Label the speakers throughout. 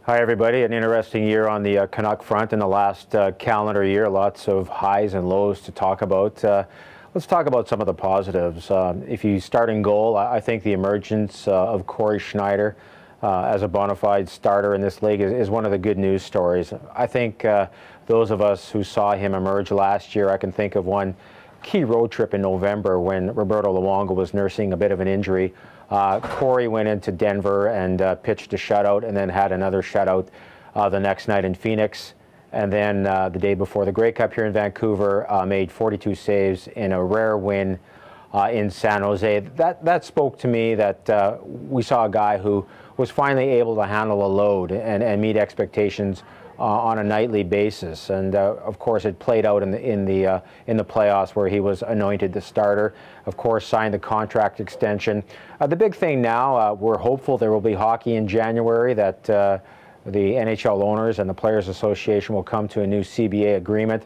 Speaker 1: Hi, everybody. An interesting year on the Canuck front in the last calendar year. Lots of highs and lows to talk about. Let's talk about some of the positives. If you start in goal, I think the emergence of Corey Schneider as a bona fide starter in this league is one of the good news stories. I think those of us who saw him emerge last year, I can think of one key road trip in November when Roberto Luongo was nursing a bit of an injury. Corey went into Denver and pitched a shutout and then had another shutout the next night in Phoenix. And then the day before the Grey Cup here in Vancouver, made 42 saves in a rare win in San Jose. That spoke to me that we saw a guy who was finally able to handle a load and meet expectations on a nightly basis, and of course it played out in the playoffs where he was anointed the starter. Of course, signed the contract extension. The big thing now, we're hopeful there will be hockey in January, that the NHL owners and the Players Association will come to a new CBA agreement,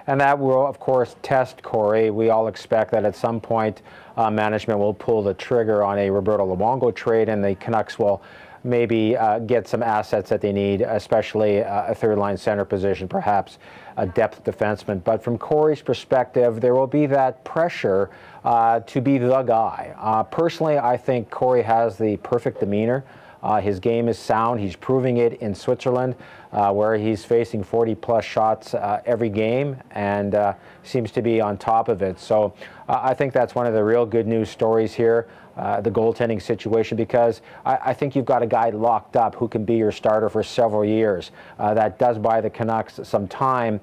Speaker 1: and that will of course test Corey. We all expect that at some point management will pull the trigger on a Roberto Luongo trade, and the Canucks will maybe get some assets that they need, especially a third-line center position, perhaps a depth defenseman. But from Corey's perspective, there will be that pressure to be the guy. Personally, I think Corey has the perfect demeanor. His game is sound. He's proving it in Switzerland, where he's facing 40-plus shots every game and seems to be on top of it. So I think that's one of the real good news stories here, the goaltending situation, because I think you've got a guy locked up who can be your starter for several years. That does buy the Canucks some time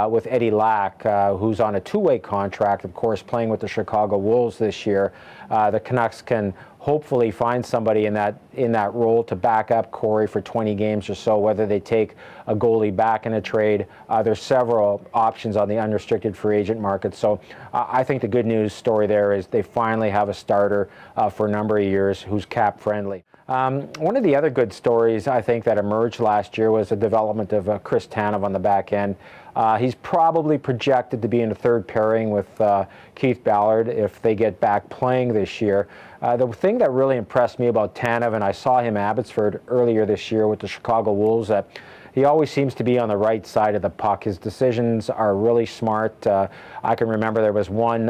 Speaker 1: with Eddie Lack, who's on a two-way contract, of course, playing with the Chicago Wolves this year. The Canucks can hopefully find somebody in that role to back up Corey for 20 games or so, whether they take a goalie back in a trade. There's several options on the unrestricted free agent market. So I think the good news story there is they finally have a starter for a number of years who's cap friendly. One of the other good stories I think that emerged last year was the development of Chris Tanev on the back end. He's probably projected to be in the third pairing with Keith Ballard if they get back playing this year. The thing that really impressed me about Tanev, and I saw him at Abbotsford earlier this year with the Chicago Wolves, that he always seems to be on the right side of the puck. His decisions are really smart. I can remember there was one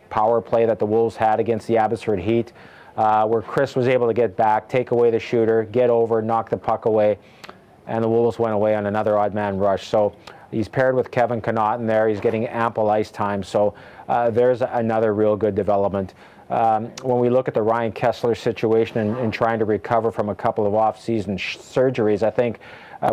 Speaker 1: power play that the Wolves had against the Abbotsford Heat where Chris was able to get back, take away the shooter, get over, knock the puck away, and the Wolves went away on another odd man rush. So he's paired with Kevin Connaughton there. He's getting ample ice time. So there's another real good development. When we look at the Ryan Kesler situation and trying to recover from a couple of off-season surgeries, I think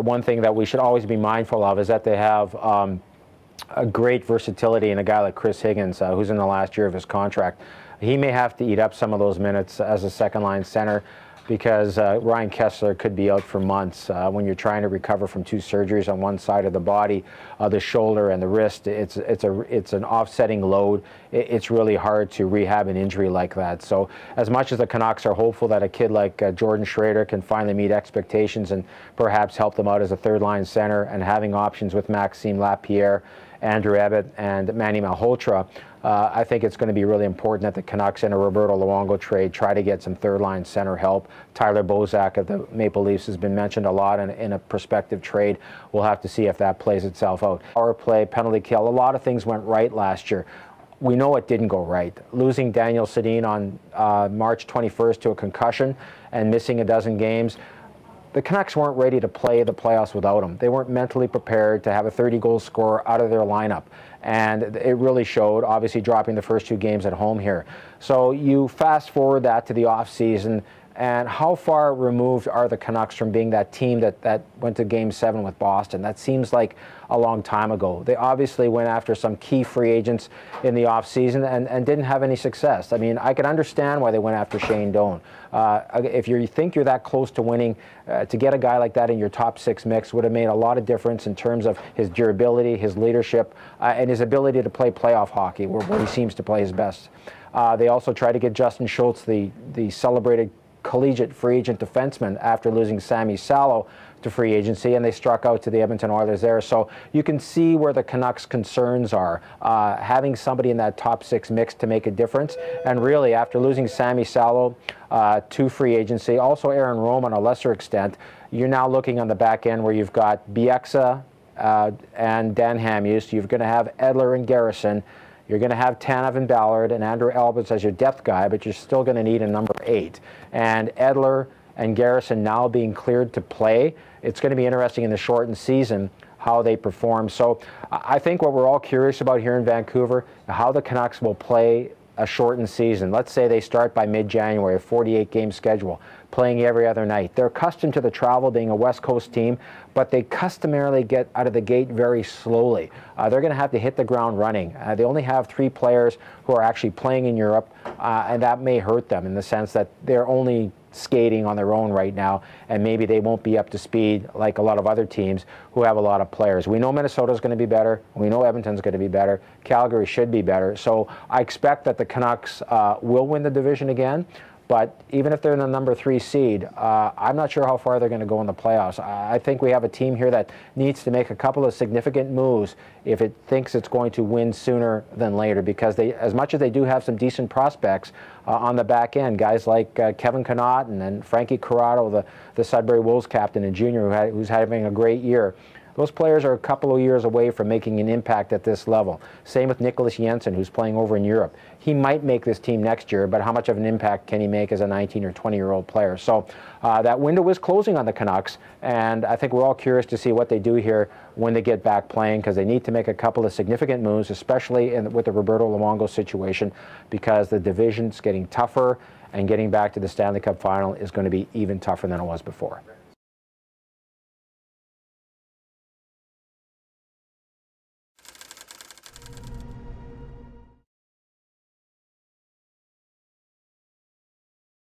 Speaker 1: one thing that we should always be mindful of is that they have a great versatility in a guy like Chris Higgins, who's in the last year of his contract. He may have to eat up some of those minutes as a second-line center, because Ryan Kesler could be out for months. When you're trying to recover from two surgeries on one side of the body, the shoulder and the wrist, it's an offsetting load. It's really hard to rehab an injury like that. So as much as the Canucks are hopeful that a kid like Jordan Schrader can finally meet expectations and perhaps help them out as a third-line center, and having options with Maxime Lapierre, Andrew Ebbett, and Manny Malhotra, I think it's going to be really important that the Canucks in a Roberto Luongo trade try to get some third-line center help. Tyler Bozak of the Maple Leafs has been mentioned a lot in a prospective trade. We'll have to see if that plays itself out. Power play, penalty kill, a lot of things went right last year. We know it didn't go right. Losing Daniel Sedin on March 21st to a concussion and missing a dozen games, the Canucks weren't ready to play the playoffs without him. They weren't mentally prepared to have a 30-goal scorer out of their lineup. And it really showed, obviously dropping the first two games at home here. So you fast forward that to the offseason, and how far removed are the Canucks from being that team that went to Game 7 with Boston? That seems like a long time ago. They obviously went after some key free agents in the offseason and didn't have any success. I mean, I can understand why they went after Shane Doan. If you think you're that close to winning, to get a guy like that in your top six mix would have made a lot of difference in terms of his durability, his leadership, and his ability to play playoff hockey, where he seems to play his best. They also tried to get Justin Schultz, the celebrated collegiate free agent defenseman, after losing Sammy Salo to free agency, and they struck out to the Edmonton Oilers there. So you can see where the Canucks' concerns are. Having somebody in that top 6 mix to make a difference, and really after losing Sammy Salo to free agency, also Aaron Rome on a lesser extent, you're now looking on the back end where you've got Bieksa and Dan Hamhuis. You're going to have Edler and Garrison. You're going to have Tanev and Ballard and Andrew Albert as your depth guy, but you're still going to need a number 8. And Edler and Garrison now being cleared to play, it's going to be interesting in the shortened season how they perform. So I think what we're all curious about here in Vancouver, how the Canucks will play a shortened season. Let's say they start by mid-January, a 48-game schedule, playing every other night. They're accustomed to the travel, being a West Coast team, but they customarily get out of the gate very slowly. They're going to have to hit the ground running. They only have 3 players who are actually playing in Europe, and that may hurt them in the sense that they're only skating on their own right now, and maybe they won't be up to speed like a lot of other teams who have a lot of players. We know Minnesota's going to be better. We know Edmonton's going to be better. Calgary should be better. So I expect that the Canucks will win the division again. But even if they're in the number 3 seed, I'm not sure how far they're going to go in the playoffs. I think we have a team here that needs to make a couple of significant moves if it thinks it's going to win sooner than later, because they, as much as they do have some decent prospects on the back end, guys like Kevin Connaughton and Frankie Corrado, the Sudbury Wolves captain and junior, who's having a great year. Those players are a couple of years away from making an impact at this level. Same with Nicholas Jensen, who's playing over in Europe. He might make this team next year, but how much of an impact can he make as a 19 or 20-year-old player? So that window is closing on the Canucks, and I think we're all curious to see what they do here when they get back playing, because they need to make a couple of significant moves, especially with the Roberto Luongo situation, because the division's getting tougher, and getting back to the Stanley Cup final is going to be even tougher than it was before.